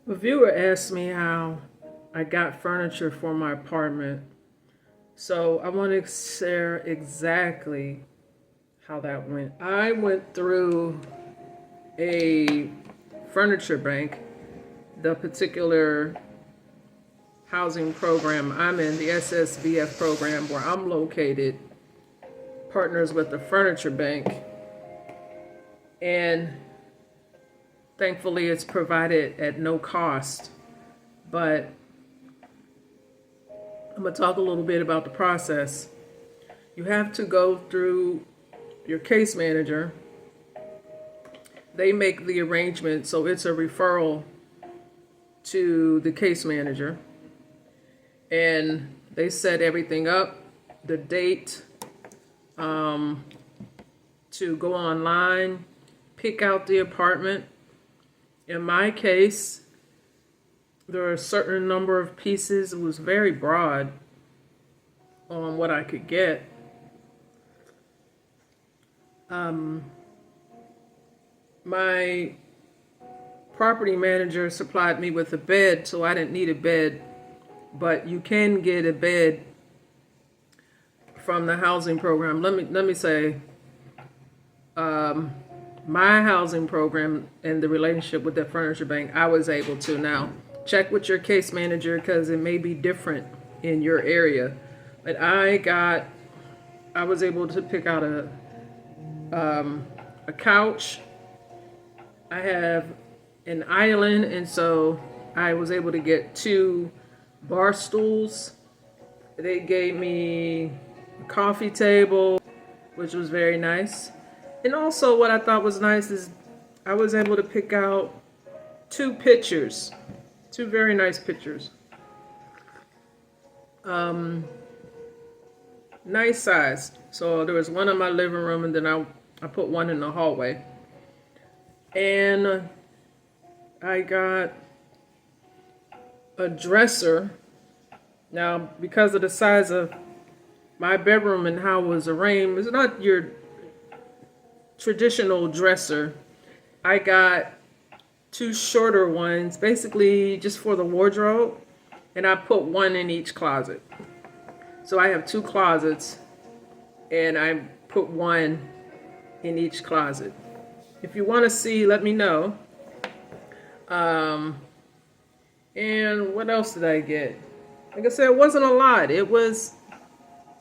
A viewer asked me how I got furniture for my apartment. So I want to share exactly how that went. I went through a furniture bank, the particular housing program I'm in, the SSVF program where I'm located, partners with the furniture bank. And thankfully it's provided at no cost. But I'm going to talk a little bit about the process. You have to go through your case manager. They make the arrangement, so it's a referral to the case manager. And they set everything up, the date, to go online, pick out the apartment. In my case, there are a certain number of pieces. It was very broad on what I could get. My property manager supplied me with a bed, so I didn't need a bed. But you can get a bed from the housing program. Let me say, my housing program and the relationship with the furniture bank, I was able to. Now, check with your case manager because it may be different in your area. But I was able to pick out a couch. I have an island, and so I was able to get 2 bar stools. They gave me a coffee table, which was very nice. And also what I thought was nice is I was able to pick out 2 pictures, 2 very nice pictures. Nice size. So there was one in my living room, and then I put one in the hallway. And I got a dresser. Now, because of the size of my bedroom and how it was arranged, it's not your traditional dresser. I got 2 shorter ones, basically just for the wardrobe, and I put one in each closet. So I have 2 closets, and I put one in each closet. If you want to see, let me know. And what else did I get? Like I said, it wasn't a lot. It was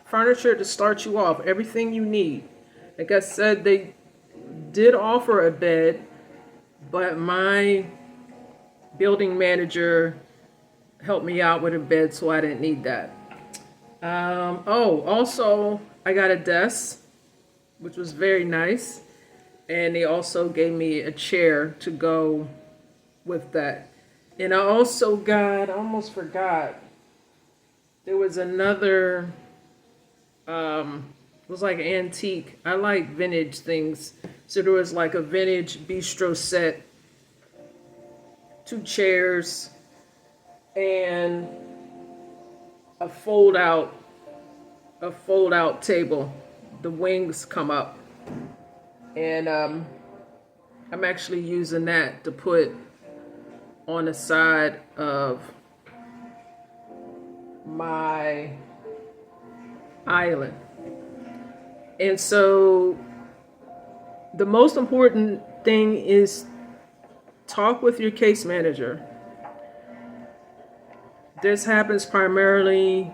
furniture to start you off, everything you need. Like I said, they did offer a bed, but my building manager helped me out with a bed, so I didn't need that. Also, I got a desk, which was very nice. And they also gave me a chair to go with that. And I also got, I almost forgot, there was another, it was like antique. I like vintage things. So there was like a vintage bistro set, 2 chairs, and a fold out table. The wings come up. And I'm actually using that to put on the side of my island. And so the most important thing is talk with your case manager. This happens primarily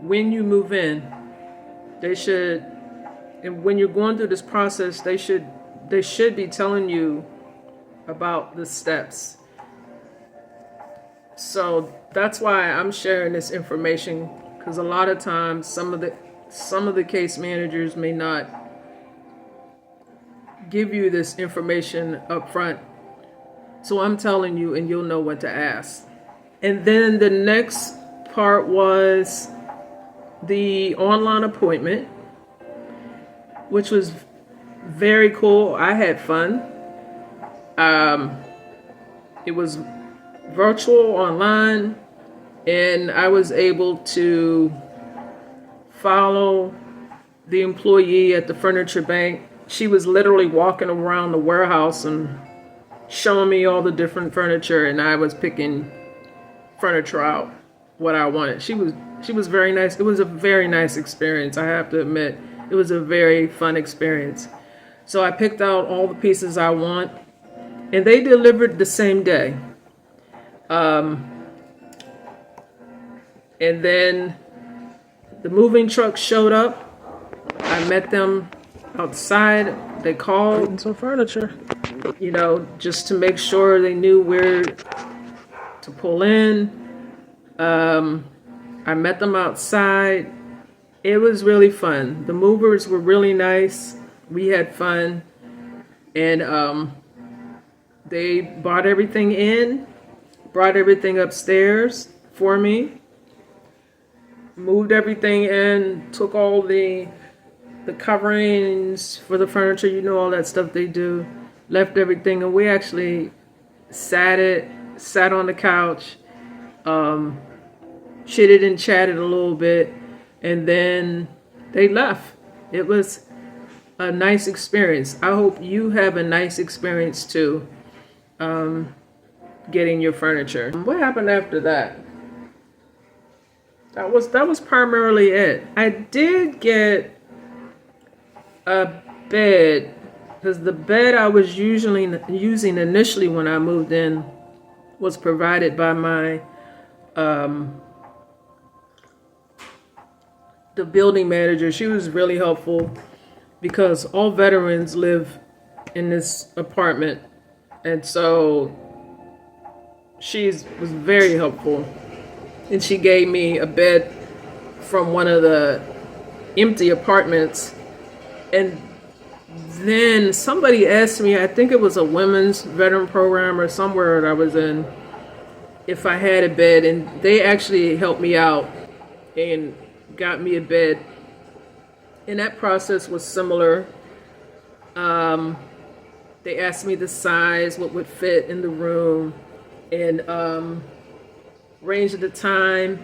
when you move in. And when you're going through this process, they should be telling you about the steps. So that's why I'm sharing this information, because a lot of times some of the case managers may not give you this information up front. So I'm telling you, and you'll know what to ask. And then the next part was the online appointment, which was very cool. I had fun. It was virtual, online, and I was able to follow the employee at the furniture bank. She was literally walking around the warehouse and showing me all the different furniture, and I was picking furniture out what I wanted. She was very nice. It was a very nice experience, I have to admit. It was a very fun experience. So I picked out all the pieces I want, and they delivered the same day. And then the moving truck showed up. I met them outside. They called some furniture, you know, just to make sure they knew where to pull in. I met them outside. It was really fun. The movers were really nice. We had fun. And they brought everything in, brought everything upstairs for me, moved everything in, took all the coverings for the furniture, you know, all that stuff they do, left everything, and we actually sat on the couch, chitted and chatted a little bit, and then they left. It was a nice experience. I hope you have a nice experience too, getting your furniture. What happened after that? That was primarily it. I did get a bed, because the bed I was usually using initially when I moved in was provided by my the building manager. She was really helpful because all veterans live in this apartment, and so she was very helpful, and she gave me a bed from one of the empty apartments. And then somebody asked me, I think it was a women's veteran program or somewhere that I was in, if I had a bed, and they actually helped me out and got me a bed. And that process was similar. They asked me the size, what would fit in the room, and range of the time.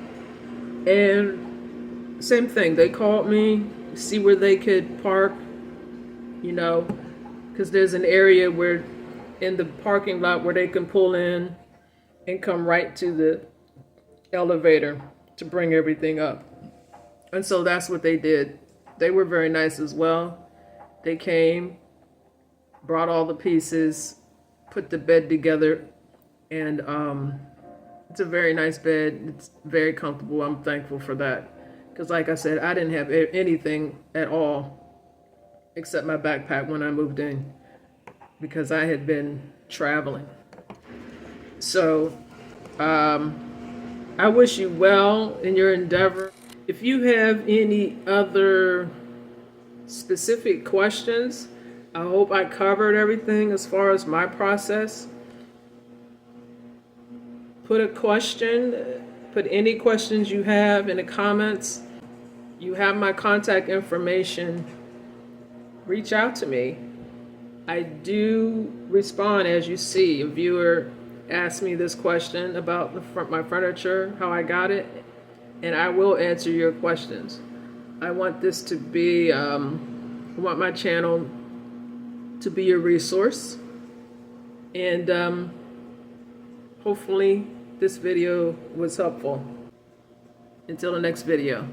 And same thing, they called me, see where they could park, you know, because there's an area where in the parking lot where they can pull in and come right to the elevator to bring everything up. And so that's what they did. They were very nice as well. They came, brought all the pieces, put the bed together, and it's a very nice bed. It's very comfortable. I'm thankful for that. Because like I said, I didn't have anything at all except my backpack when I moved in, because I had been traveling. So I wish you well in your endeavor. If you have any other specific questions, I hope I covered everything as far as my process. Put any questions you have in the comments. You have my contact information. Reach out to me. I do respond, as you see. A viewer asked me this question about my furniture, how I got it, and I will answer your questions. I want this to be, I want my channel to be a resource, and hopefully this video was helpful. Until the next video.